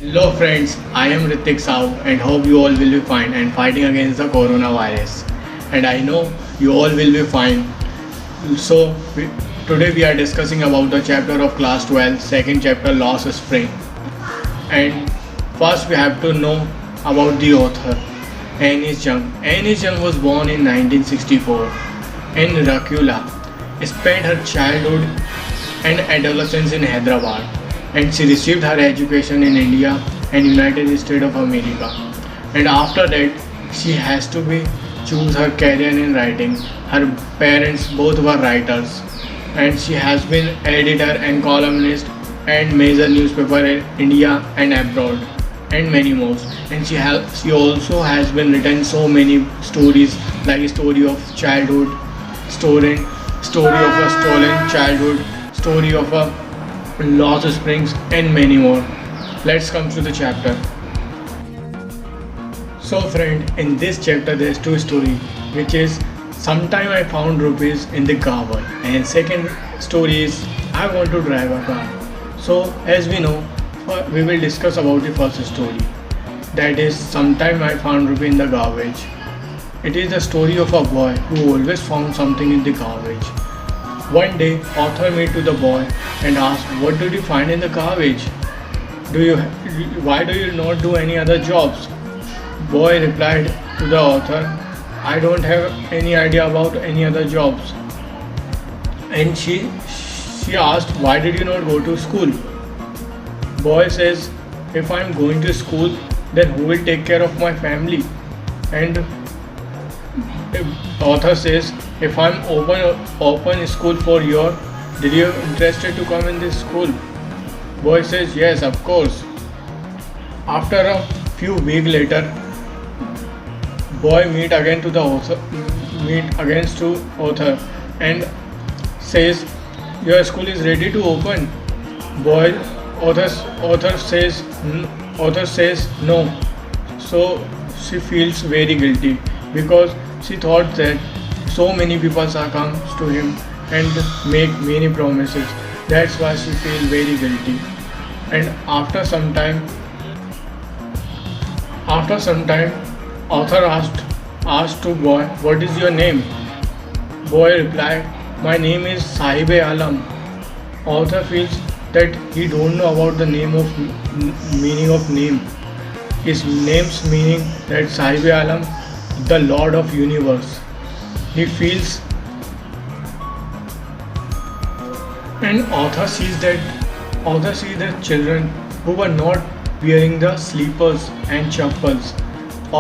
Hello friends, I am Ritik Sahu and hope you all will be fine and fighting against the coronavirus. And I know you all will be fine. Today we are discussing about the chapter of class 12, second chapter Lost Spring. And first we have to know about the author, Annie Chung. Annie Chung was born in 1964 in Rakula, spent her childhood and adolescence in Hyderabad, and she received her education in India and United States of America. And after that, she has to be choose her career in writing. Her parents both were writers, and she has been editor and columnist and major newspaper in India and abroad, and many more. And she also has been written so many stories like story of childhood, story story of a stolen childhood, story of a lost springs, and many more. Let's come to the chapter. So friend, in this chapter there's two stories, which is sometime I found rupees in the garbage, and second story is I want to drive a car. So as we know, we will discuss about the first story, that is sometime I found rupee in the garbage. It is the story of a boy who always found something in the garbage. One day, author met to the boy and asked, "What did you find in the garbage? Why do you not do any other jobs?" Boy replied to the author, "I don't have any idea about any other jobs." And she asked, "Why did you not go to school?" Boy says, "If I'm going to school, then who will take care of my family?" And author says, "If I'm open school for you, did you interested to come in this school?" Boy says, "Yes, of course." After a few weeks later, boy meet against to author and says, "Your school is ready to open." Boy author says no. So she feels very guilty because she thought that so many people are come to him and make many promises. That's why she feels very guilty. And after some time, author asked to boy, "What is your name?" Boy replied, "My name is Sahibe Alam." Author feels that he don't know about the meaning of name. His name's meaning that Sahibe Alam, the Lord of Universe. He feels, and author sees that children who were not wearing the slippers and chappals.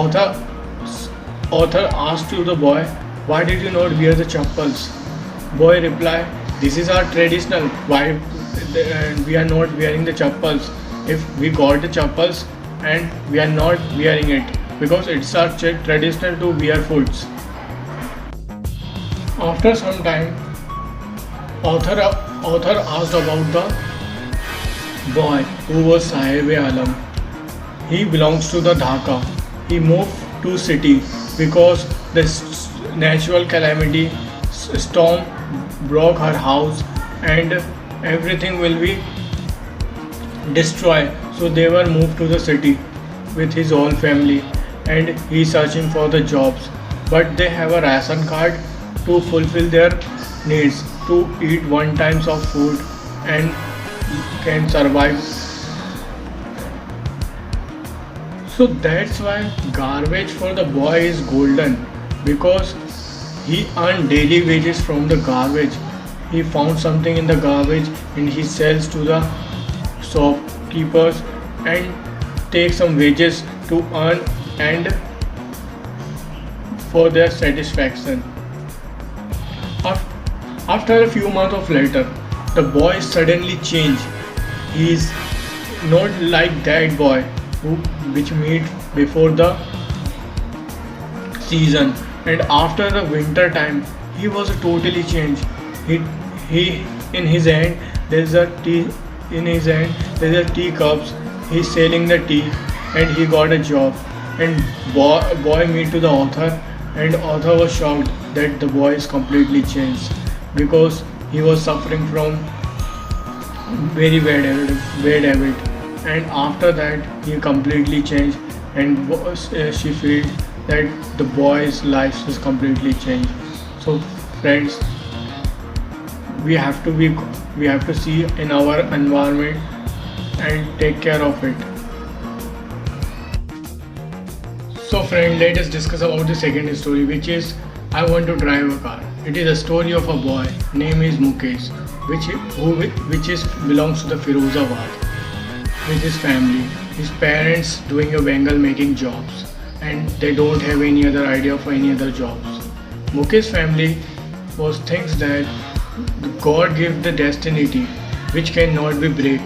Author asked to the boy, "Why did you not wear the chappals?" Boy replied, "This is our traditional. Why we are not wearing the chappals? If we got the chappals and we are not wearing it because it's our traditional to wear foods." After some time, author asked about the boy who was Sahib Alam. He belongs to the Dhaka. He moved to city because the natural calamity, storm broke her house and everything will be destroyed. So they were moved to the city with his whole family, and he searching for the jobs. But they have a ration card to fulfill their needs, to eat one times of food and can survive. So that's why garbage for the boy is golden, because he earned daily wages from the garbage. He found something in the garbage and he sells to the shopkeepers and takes some wages to earn and for their satisfaction. After a few months of later, the boy suddenly changed. He is not like that boy which meet before the season, and after the winter time he was totally changed. He in his hand there's a tea cups. He's selling the tea and he got a job. And boy meet to the author, and author was shocked that the boy is completely changed because he was suffering from very bad habit, and after that he completely changed, and she feels that the boy's life is completely changed. So friends, we have to be we have to see in our environment and take care of it. So friend, let us discuss about the second story, which is I want to drive a car. It is a story of a boy name is Mukesh, which is belongs to the Firozabad with his family. His parents doing a Bengal making jobs, and they don't have any other idea for any other jobs. Mukesh family was thinks that God gave the destiny which cannot be break.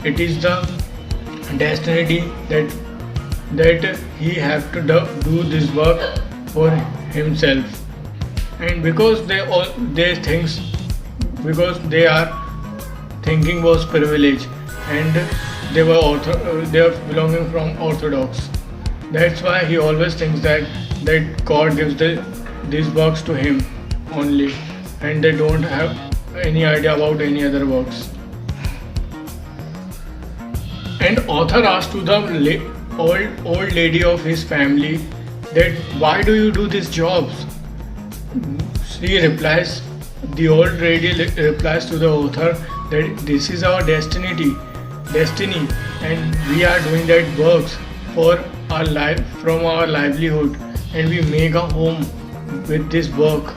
It is the destiny that he have to do this work for himself, and because they thinks because they are thinking was privilege, and they are belonging from orthodox. That's why he always thinks that God gives these works to him only, and they don't have any idea about any other works. And author asked to the old lady of his family that why do you do these jobs? She replies, the old lady replies to the author that this is our destiny, and we are doing that works for our life from our livelihood, and we make a home with this work.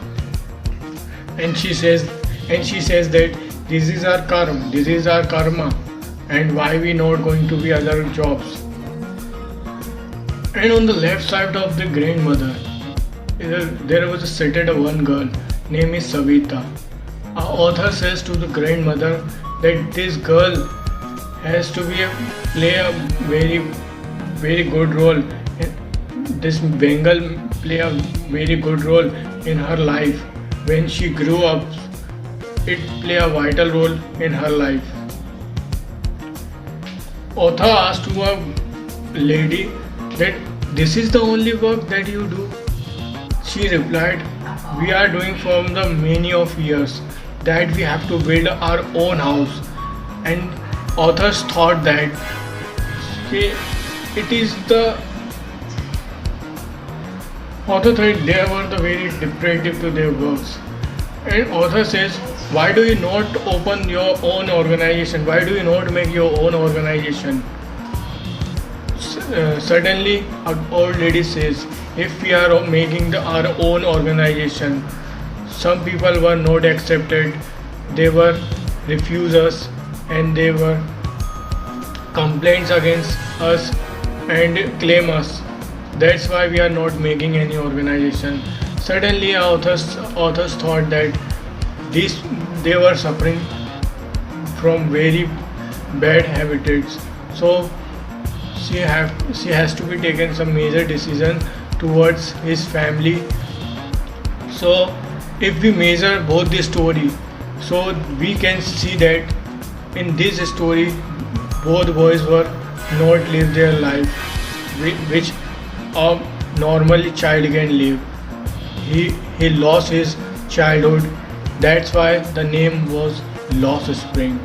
And she says that this is our karma, and why we not going to be other jobs. And on the left side of the grandmother, there was seated one girl named is Savita. Our author says to the grandmother that this girl has to play a very good role. This Bengal play a very good role in her life. When she grew up, it play a vital role in her life. Author asked to a lady that this is the only work that you do. She replied, we are doing from the many of years that we have to build our own house. And authors thought that it is the author thought they were the very decorative to their works. And author says, why do you not open your own organization? Why do you not make your own organization? Suddenly, an old lady says, if we are making our own organization, some people were not accepted, they were refusers, and they were complaints against us and claim us. That's why we are not making any organization. Suddenly, authors thought that they were suffering from very bad habits. So she has to be taken some major decision towards his family. So if we measure both the story, so we can see that in this story both boys were not live their life which a normal child can live. He lost his childhood. That's why the name was Lost Spring.